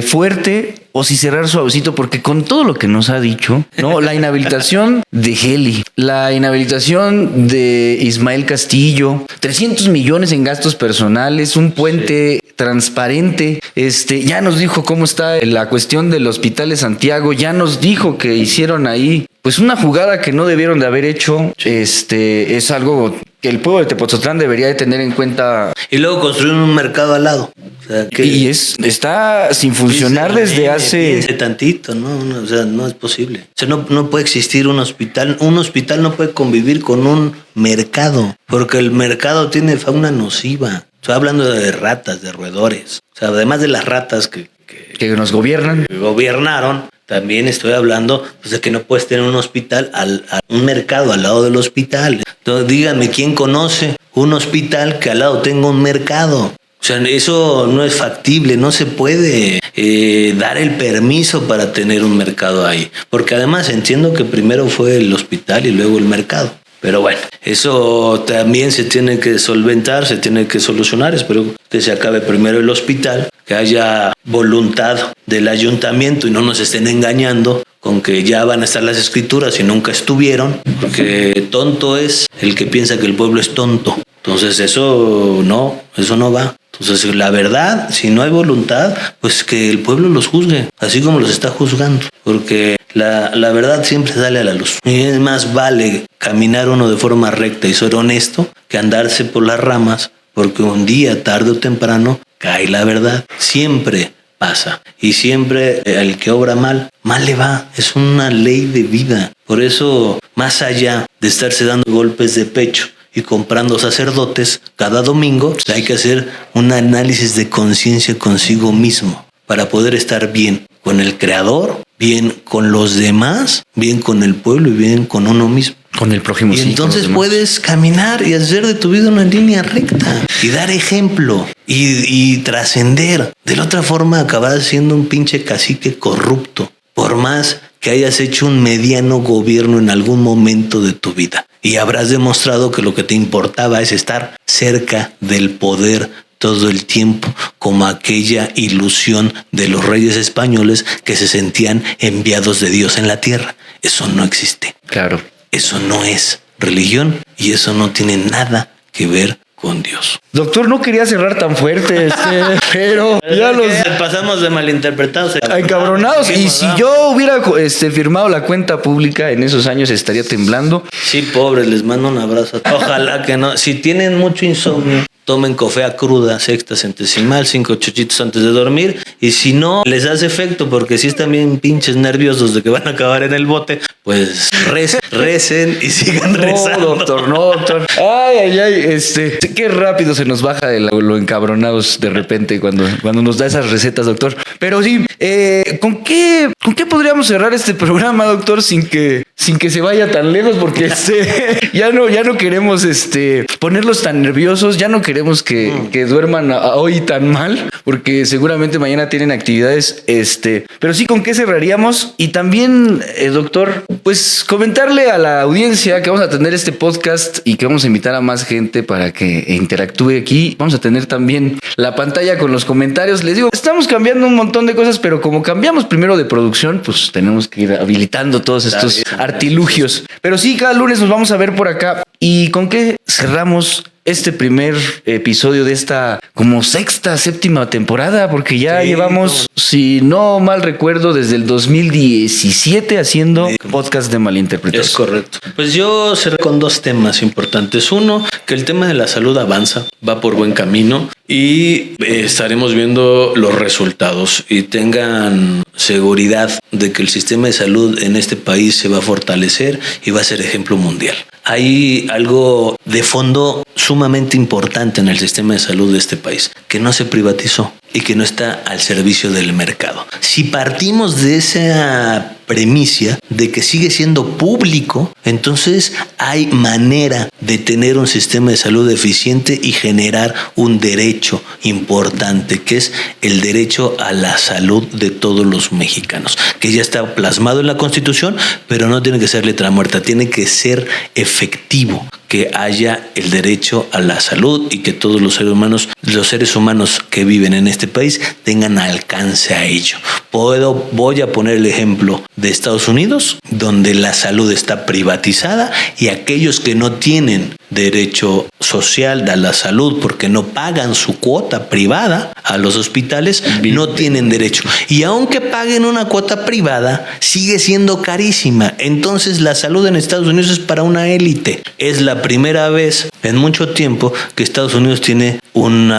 fuerte o si cerrar suavecito, porque con todo lo que nos ha dicho, ¿no? La inhabilitación de Heli, la inhabilitación de Ismael Castillo, 300 millones en gastos personales, un puente transparente, ya nos dijo cómo está la cuestión del Hospital de Santiago, ya nos dijo que hicieron ahí pues una jugada que no debieron de haber hecho. Es algo que el pueblo de Tepoztlán debería de tener en cuenta. Y luego construyeron un mercado al lado. O sea, que y está sin funcionar desde hace tantito, ¿no? O sea, no es posible. O sea, no puede existir un hospital. Un hospital no puede convivir con un mercado, porque el mercado tiene fauna nociva. Estoy hablando de ratas, de roedores. O sea, además de las ratas que nos gobiernan. Que gobernaron, también estoy hablando pues, de que no puedes tener un hospital, un mercado al lado del hospital. Entonces, díganme, ¿quién conoce un hospital que al lado tenga un mercado? O sea, eso no es factible, no se puede dar el permiso para tener un mercado ahí. Porque además entiendo que primero fue el hospital y luego el mercado. Pero bueno, eso también se tiene que solventar, se tiene que solucionar. Espero que se acabe primero el hospital, que haya voluntad del ayuntamiento y no nos estén engañando con que ya van a estar las escrituras y nunca estuvieron, porque tonto es el que piensa que el pueblo es tonto. Entonces eso no va. Entonces la verdad, si no hay voluntad, pues que el pueblo los juzgue, así como los está juzgando, porque la verdad siempre sale a la luz. Y es más vale caminar uno de forma recta y ser honesto que andarse por las ramas, porque un día, tarde o temprano, cae la verdad. Siempre pasa. Y siempre el que obra mal le va. Es una ley de vida. Por eso, más allá de estarse dando golpes de pecho y comprando sacerdotes cada domingo, hay que hacer un análisis de conciencia consigo mismo para poder estar bien con el Creador, bien con los demás, bien con el pueblo y bien con uno mismo. Con el prójimo. Y sí, entonces puedes caminar y hacer de tu vida una línea recta y dar ejemplo y trascender. De la otra forma acabarás siendo un pinche cacique corrupto, por más que hayas hecho un mediano gobierno en algún momento de tu vida. Y habrás demostrado que lo que te importaba es estar cerca del poder todo el tiempo, como aquella ilusión de los reyes españoles que se sentían enviados de Dios en la tierra. Eso no existe. Claro. Eso no es religión y eso no tiene nada que ver con Dios. Doctor, no quería cerrar tan fuerte, pero ya los pasamos de malinterpretados a encabronados. Y si yo hubiera firmado la cuenta pública en esos años, estaría temblando. Sí, pobres, les mando un abrazo. Ojalá que no. Si tienen mucho insomnio, tomen cofea cruda, sexta centesimal, 5 chuchitos antes de dormir. Y si no les hace efecto, porque si están bien pinches nerviosos de que van a acabar en el bote, pues recen y sigan rezando. No, doctor. Ay, qué rápido se nos baja de lo encabronados de repente cuando nos da esas recetas, doctor. Pero sí, ¿con qué podríamos cerrar este programa, doctor, sin que se vaya tan lejos? Porque ya no queremos ponerlos tan nerviosos, ya no queremos que duerman hoy tan mal, porque seguramente mañana tienen actividades, pero sí, ¿con qué cerraríamos? Y también, doctor, pues comentarle a la audiencia que vamos a tener este podcast y que vamos a invitar a más gente para que interactúe aquí. Vamos a tener también la pantalla con los comentarios. Les digo, estamos cambiando un montón de cosas, pero como cambiamos primero de producción, pues tenemos que ir habilitando todos estos artilugios. Pero sí, cada lunes nos vamos a ver por acá. ¿Y con qué cerramos este primer episodio de esta como séptima temporada? Porque ya llevamos, si no mal recuerdo, desde el 2017 haciendo podcast de malinterpretación. Es correcto. Pues yo cerré con 2 temas importantes. Uno, que el tema de la salud avanza, va por buen camino y estaremos viendo los resultados, y tengan seguridad de que el sistema de salud en este país se va a fortalecer y va a ser ejemplo mundial. Hay algo de fondo sumamente importante en el sistema de salud de este país, que no se privatizó y que no está al servicio del mercado. Si partimos de esa premisa de que sigue siendo público, entonces hay manera de tener un sistema de salud eficiente y generar un derecho importante, que es el derecho a la salud de todos los mexicanos, que ya está plasmado en la Constitución, pero no tiene que ser letra muerta, tiene que ser efectivo, que haya el derecho a la salud y que todos los seres humanos que viven en este país tengan alcance a ello. Voy a poner el ejemplo de Estados Unidos, donde la salud está privatizada y aquellos que no tienen derecho social a la salud porque no pagan su cuota privada a los hospitales, no tienen derecho. Y aunque paguen una cuota privada, sigue siendo carísima. Entonces la salud en Estados Unidos es para una élite. Es la primera vez en mucho tiempo que Estados Unidos tiene un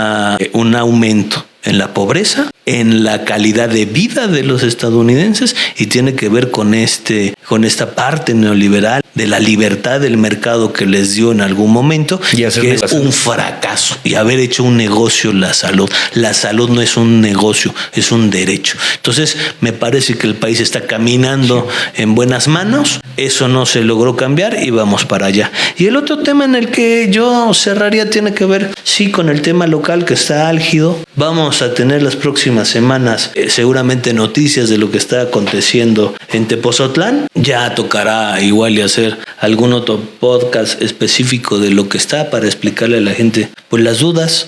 aumento en la pobreza, en la calidad de vida de los estadounidenses, y tiene que ver con esta parte neoliberal de la libertad del mercado que les dio en algún momento, que es un fracaso, y haber hecho un negocio la salud. La salud no es un negocio, es un derecho. Entonces me parece que el país está caminando en buenas manos. Eso no se logró cambiar y vamos para allá. Y el otro tema en el que yo cerraría tiene que ver, sí, con el tema local, que está álgido. Vamos a tener las próximas semanas seguramente noticias de lo que está aconteciendo en Tepozotlán. Ya tocará igual y hacer algún otro podcast específico de lo que está, para explicarle a la gente pues las dudas.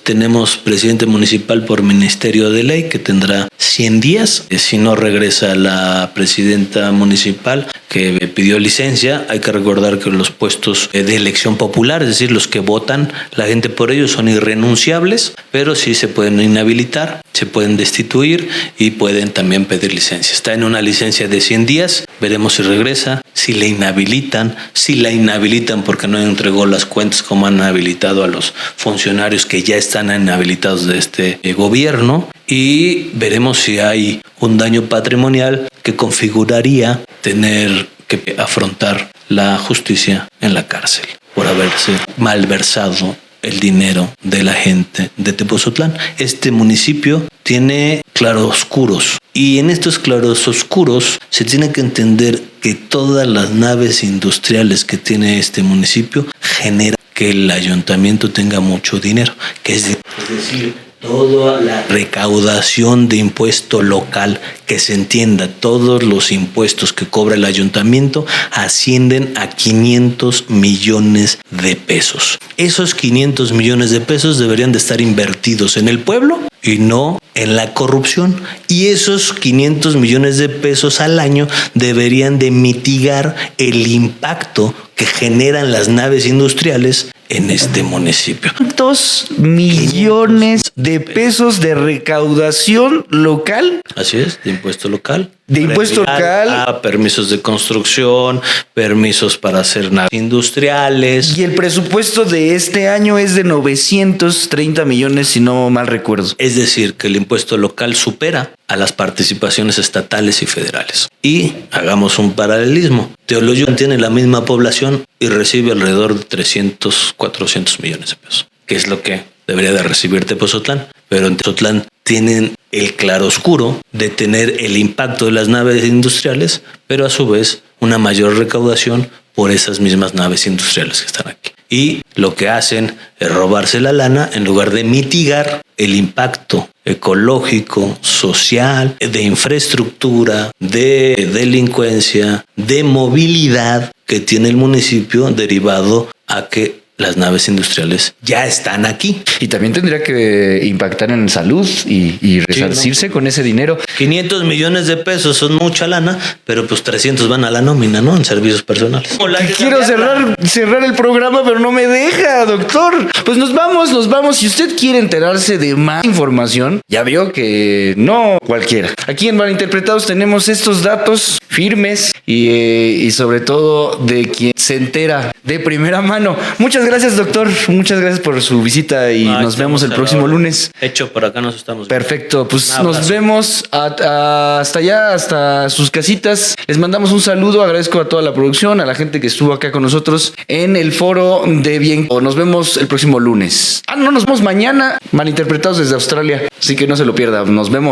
Tenemos presidente municipal por ministerio de ley que tendrá 100 días. Si no regresa la presidenta municipal que pidió licencia, hay que recordar que los puestos de elección popular, es decir, los que votan la gente por ellos, son irrenunciables, pero sí se pueden inhabilitar, se pueden destituir y pueden también pedir licencia. Está en una licencia de 100 días, veremos si regresa, si la inhabilitan porque no entregó las cuentas, como han habilitado a los funcionarios que ya están inhabilitados de este gobierno, y veremos si hay un daño patrimonial que configuraría tener que afrontar la justicia en la cárcel por haberse malversado el dinero de la gente de Tepozotlán. Este municipio tiene claroscuros y en estos claroscuros se tiene que entender que todas las naves industriales que tiene este municipio generan que el ayuntamiento tenga mucho dinero, que es decir, toda la recaudación de impuesto local, que se entienda, todos los impuestos que cobra el ayuntamiento ascienden a 500 millones de pesos. Esos 500 millones de pesos deberían de estar invertidos en el pueblo y no en la corrupción. Y esos 500 millones de pesos al año deberían de mitigar el impacto que generan las naves industriales en este municipio. 2 millones de pesos de recaudación local. Así es, de impuesto local. De impuesto local. A permisos de construcción, permisos para hacer naves industriales. Y el presupuesto de este año es de 930 millones, si no mal recuerdo. Es decir, que el impuesto local supera a las participaciones estatales y federales. Y hagamos un paralelismo. Teoloyucan tiene la misma población y recibe alrededor de 300, 400 millones de pesos, que es lo que debería de recibir Tepozotlán. Pero en Tepozotlán tienen el claroscuro de tener el impacto de las naves industriales, pero a su vez una mayor recaudación por esas mismas naves industriales que están aquí. Y lo que hacen es robarse la lana en lugar de mitigar el impacto ecológico, social, de infraestructura, de delincuencia, de movilidad que tiene el municipio derivado a que las naves industriales ya están aquí. Y también tendría que impactar en salud y resarcirse con ese dinero. 500 millones de pesos son mucha lana, pero pues 300 van a la nómina, ¿no? En servicios personales. Quiero cerrar el programa, pero no me deja, doctor. Pues nos vamos. Si usted quiere enterarse de más información, ya vio que no cualquiera. Aquí en Malinterpretados tenemos estos datos firmes y sobre todo de quien se entera de primera mano. Muchas gracias, doctor. Muchas gracias por su visita y nos vemos el próximo lunes. Hecho, por acá nos estamos viendo. Perfecto, pues nos vemos hasta allá, hasta sus casitas. Les mandamos un saludo, agradezco a toda la producción, a la gente que estuvo acá con nosotros en el foro de Bien. Nos vemos el próximo lunes. No, nos vemos mañana, Malinterpretados desde Australia, así que no se lo pierda. Nos vemos.